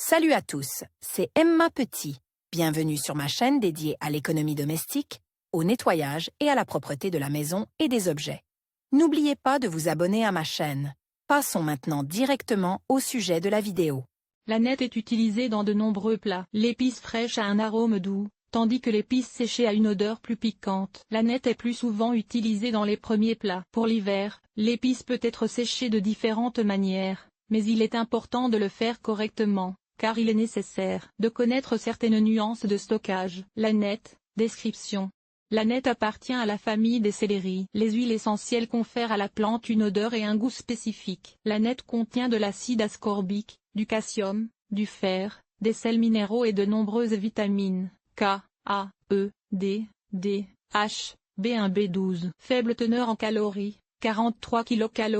Salut à tous, c'est Emma Petit. Bienvenue sur ma chaîne dédiée à l'économie domestique, au nettoyage et à la propreté de la maison et des objets. N'oubliez pas de vous abonner à ma chaîne. Passons maintenant directement au sujet de la vidéo. L'aneth est utilisée dans de nombreux plats. L'épice fraîche a un arôme doux, tandis que l'épice séchée a une odeur plus piquante. L'aneth est plus souvent utilisée dans les premiers plats. Pour l'hiver, l'épice peut être séchée de différentes manières, mais il est important de le faire correctement, car il est nécessaire de connaître certaines nuances de stockage. L'aneth, description. L'aneth appartient à la famille des céleris. Les huiles essentielles confèrent à la plante une odeur et un goût spécifiques. L'aneth contient de l'acide ascorbique, du calcium, du fer, des sels minéraux et de nombreuses vitamines, K, A, E, D, H, B1, B12. Faible teneur en calories, 43 kcal,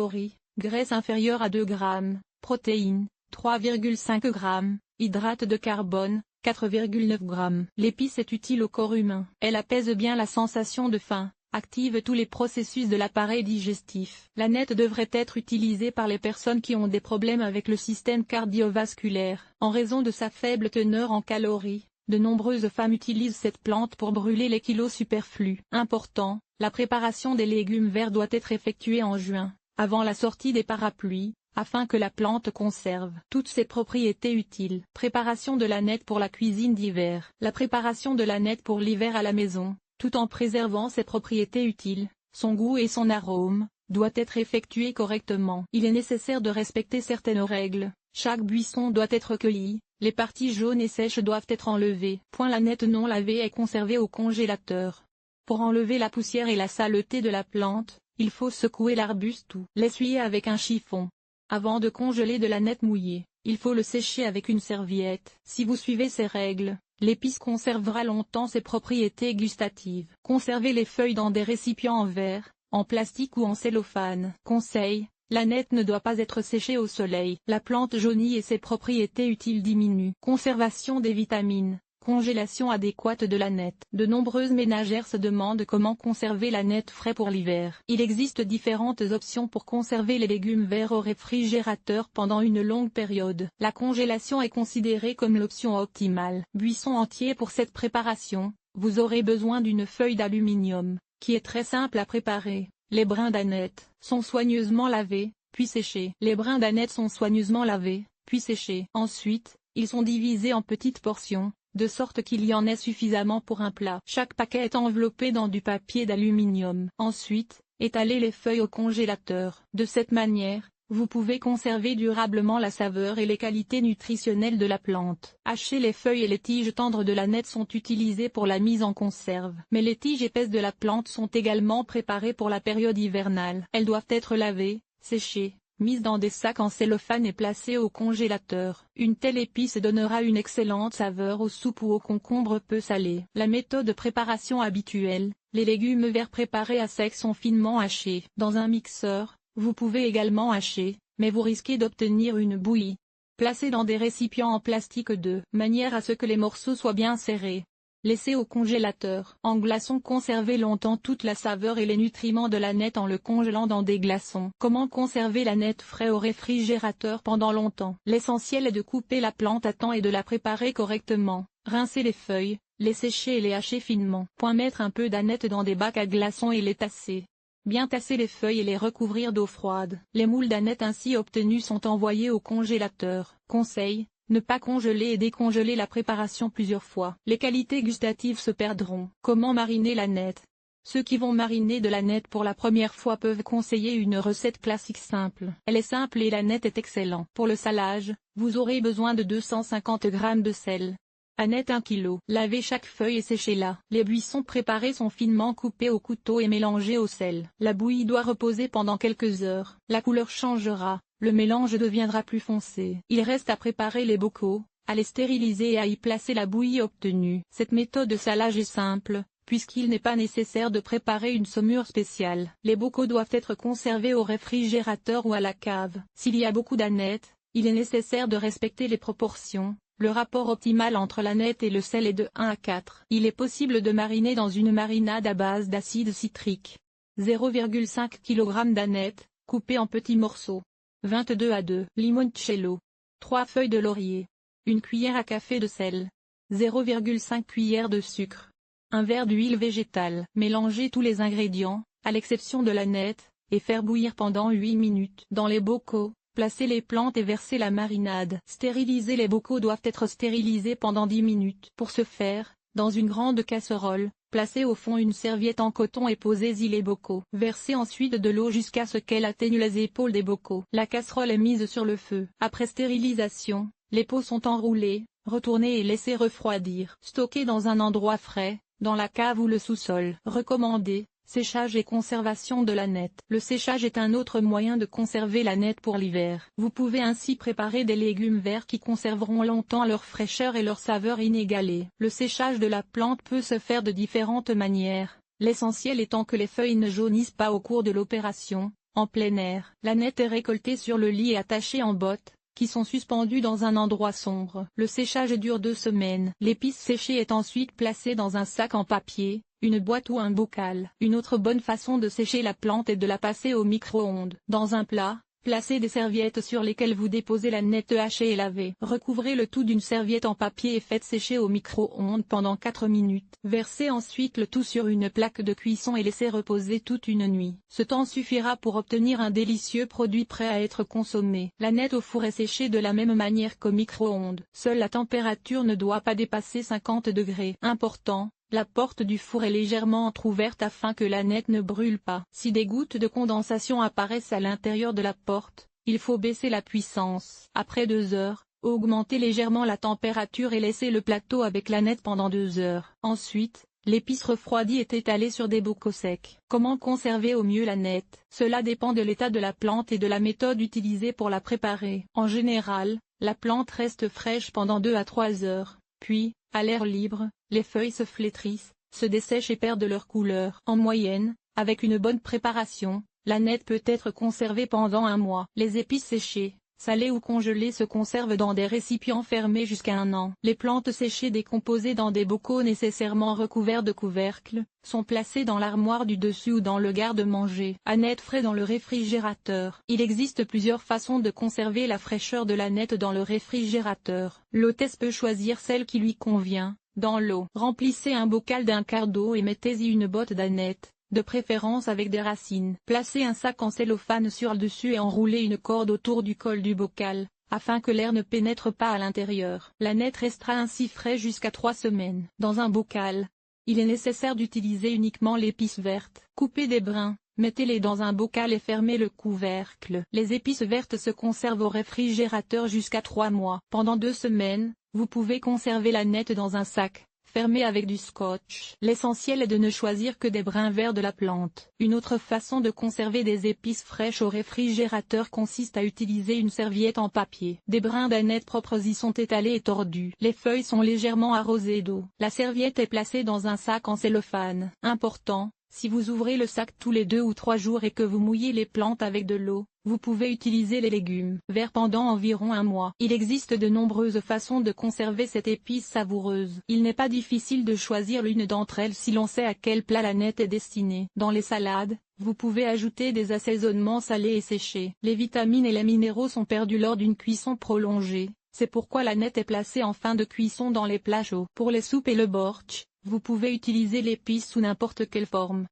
graisse inférieure à 2 grammes, protéines, 3,5 grammes, hydrate de carbone, 4,9 grammes. L'épice est utile au corps humain. Elle apaise bien la sensation de faim, active tous les processus de l'appareil digestif. L'aneth devrait être utilisée par les personnes qui ont des problèmes avec le système cardiovasculaire. En raison de sa faible teneur en calories, de nombreuses femmes utilisent cette plante pour brûler les kilos superflus. Important, la préparation des légumes verts doit être effectuée en juin, avant la sortie des parapluies, afin que la plante conserve toutes ses propriétés utiles. Préparation de l'aneth pour la cuisine d'hiver. La préparation de l'aneth pour l'hiver à la maison, tout en préservant ses propriétés utiles, son goût et son arôme, doit être effectuée correctement. Il est nécessaire de respecter certaines règles. Chaque buisson doit être cueilli, les parties jaunes et sèches doivent être enlevées. L'aneth non lavée est conservée au congélateur. Pour enlever la poussière et la saleté de la plante, il faut secouer l'arbuste ou l'essuyer avec un chiffon. Avant de congeler de l'aneth mouillée, il faut le sécher avec une serviette. Si vous suivez ces règles, l'épice conservera longtemps ses propriétés gustatives. Conservez les feuilles dans des récipients en verre, en plastique ou en cellophane. Conseil, l'aneth ne doit pas être séchée au soleil. La plante jaunit et ses propriétés utiles diminuent. Conservation des vitamines. Congélation adéquate de l'aneth. De nombreuses ménagères se demandent comment conserver l'aneth frais pour l'hiver. Il existe différentes options pour conserver les légumes verts au réfrigérateur pendant une longue période. La congélation est considérée comme l'option optimale. Buisson entier pour cette préparation, vous aurez besoin d'une feuille d'aluminium, qui est très simple à préparer. Les brins d'aneth sont soigneusement lavés, puis séchés. Les brins d'aneth sont soigneusement lavés, puis séchés. Ensuite, ils sont divisés en petites portions, de sorte qu'il y en ait suffisamment pour un plat. Chaque paquet est enveloppé dans du papier d'aluminium. Ensuite, étalez les feuilles au congélateur. De cette manière, vous pouvez conserver durablement la saveur et les qualités nutritionnelles de la plante. Hachez les feuilles et les tiges tendres de l'aneth sont utilisées pour la mise en conserve. Mais les tiges épaisses de la plante sont également préparées pour la période hivernale. Elles doivent être lavées, séchées, mises dans des sacs en cellophane et placées au congélateur. Une telle épice donnera une excellente saveur aux soupes ou aux concombres peu salés. La méthode de préparation habituelle, les légumes verts préparés à sec sont finement hachés. Dans un mixeur, vous pouvez également hacher, mais vous risquez d'obtenir une bouillie. Placez dans des récipients en plastique de manière à ce que les morceaux soient bien serrés. Laissez au congélateur. En glaçon, conservez longtemps toute la saveur et les nutriments de l'aneth en le congelant dans des glaçons. Comment conserver l'aneth frais au réfrigérateur pendant longtemps? L'essentiel est de couper la plante à temps et de la préparer correctement. Rincer les feuilles, les sécher et les hacher finement. Mettre un peu d'aneth dans des bacs à glaçons et les tasser. Bien tasser les feuilles et les recouvrir d'eau froide. Les moules d'aneth ainsi obtenus sont envoyés au congélateur. Conseil: ne pas congeler et décongeler la préparation plusieurs fois. Les qualités gustatives se perdront. Comment mariner l'aneth? Ceux qui vont mariner de l'aneth pour la première fois peuvent conseiller une recette classique simple. Elle est simple et l'aneth est excellent. Pour le salage, vous aurez besoin de 250 g de sel. Aneth 1 kg. Lavez chaque feuille et séchez-la. Les buissons préparés sont finement coupés au couteau et mélangés au sel. La bouillie doit reposer pendant quelques heures. La couleur changera. Le mélange deviendra plus foncé. Il reste à préparer les bocaux, à les stériliser et à y placer la bouillie obtenue. Cette méthode de salage est simple, puisqu'il n'est pas nécessaire de préparer une saumure spéciale. Les bocaux doivent être conservés au réfrigérateur ou à la cave. S'il y a beaucoup d'aneth, il est nécessaire de respecter les proportions. Le rapport optimal entre l'aneth et le sel est de 1 à 4. Il est possible de mariner dans une marinade à base d'acide citrique. 0,5 kg d'aneth, coupé en petits morceaux. 22 à 2. Limoncello. 3 feuilles de laurier. 1 cuillère à café de sel, 0,5 cuillère de sucre, un verre d'huile végétale. Mélangez tous les ingrédients, à l'exception de l'aneth, et faire bouillir pendant 8 minutes. Dans les bocaux, placez les plantes et versez la marinade. Stériliser les bocaux doivent être stérilisés pendant 10 minutes. Pour ce faire, dans une grande casserole, placez au fond une serviette en coton et posez-y les bocaux. Versez ensuite de l'eau jusqu'à ce qu'elle atteigne les épaules des bocaux. La casserole est mise sur le feu. Après stérilisation, les pots sont enroulés, retournés et laissés refroidir. Stockés dans un endroit frais, dans la cave ou le sous-sol. Recommandé. Séchage et conservation de l'aneth. Le séchage est un autre moyen de conserver l'aneth pour l'hiver. Vous pouvez ainsi préparer des légumes verts qui conserveront longtemps leur fraîcheur et leur saveur inégalée. Le séchage de la plante peut se faire de différentes manières, l'essentiel étant que les feuilles ne jaunissent pas au cours de l'opération. En plein air, l'aneth est récoltée sur le lit et attachée en bottes, qui sont suspendues dans un endroit sombre. Le séchage dure 2 semaines. L'épice séchée est ensuite placée dans un sac en papier, une boîte ou un bocal. Une autre bonne façon de sécher la plante est de la passer au micro-ondes. Dans un plat, placez des serviettes sur lesquelles vous déposez l'aneth hachée et lavée. Recouvrez le tout d'une serviette en papier et faites sécher au micro-ondes pendant 4 minutes. Versez ensuite le tout sur une plaque de cuisson et laissez reposer toute une nuit. Ce temps suffira pour obtenir un délicieux produit prêt à être consommé. L'aneth au four est séchée de la même manière qu'au micro-ondes. Seule la température ne doit pas dépasser 50 degrés. Important. La porte du four est légèrement entrouverte afin que l'aneth ne brûle pas. Si des gouttes de condensation apparaissent à l'intérieur de la porte, il faut baisser la puissance. Après 2 heures, augmentez légèrement la température et laissez le plateau avec l'aneth pendant 2 heures. Ensuite, l'épice refroidie est étalée sur des bocaux secs. Comment conserver au mieux l'aneth? Cela dépend de l'état de la plante et de la méthode utilisée pour la préparer. En général, la plante reste fraîche pendant 2 à 3 heures, puis, à l'air libre, les feuilles se flétrissent, se dessèchent et perdent leur couleur. En moyenne, avec une bonne préparation, l'aneth peut être conservée pendant 1 mois. Les épices séchées, salées ou congelées se conservent dans des récipients fermés jusqu'à 1 an. Les plantes séchées décomposées dans des bocaux nécessairement recouverts de couvercles, sont placées dans l'armoire du dessus ou dans le garde-manger. Aneth frais dans le réfrigérateur. Il existe plusieurs façons de conserver la fraîcheur de l'aneth dans le réfrigérateur. L'hôtesse peut choisir celle qui lui convient. Dans l'eau, remplissez un bocal d'un quart d'eau et mettez-y une botte d'aneth, de préférence avec des racines. Placez un sac en cellophane sur le dessus et enroulez une corde autour du col du bocal, afin que l'air ne pénètre pas à l'intérieur. L'aneth restera ainsi frais jusqu'à 3 semaines. Dans un bocal, il est nécessaire d'utiliser uniquement l'épice verte. Coupez des brins, mettez-les dans un bocal et fermez le couvercle. Les épices vertes se conservent au réfrigérateur jusqu'à 3 mois. Pendant 2 semaines, vous pouvez conserver l'aneth dans un sac, fermé avec du scotch. L'essentiel est de ne choisir que des brins verts de la plante. Une autre façon de conserver des épices fraîches au réfrigérateur consiste à utiliser une serviette en papier. Des brins d'aneth propres y sont étalés et tordus. Les feuilles sont légèrement arrosées d'eau. La serviette est placée dans un sac en cellophane. Important, si vous ouvrez le sac tous les 2 ou 3 jours et que vous mouillez les plantes avec de l'eau, vous pouvez utiliser les légumes verts pendant environ 1 mois. Il existe de nombreuses façons de conserver cette épice savoureuse. Il n'est pas difficile de choisir l'une d'entre elles si l'on sait à quel plat l'aneth est destinée. Dans les salades, vous pouvez ajouter des assaisonnements salés et séchés. Les vitamines et les minéraux sont perdus lors d'une cuisson prolongée. C'est pourquoi l'aneth est placée en fin de cuisson dans les plats chauds. Pour les soupes et le bortsch, vous pouvez utiliser l'épice sous n'importe quelle forme.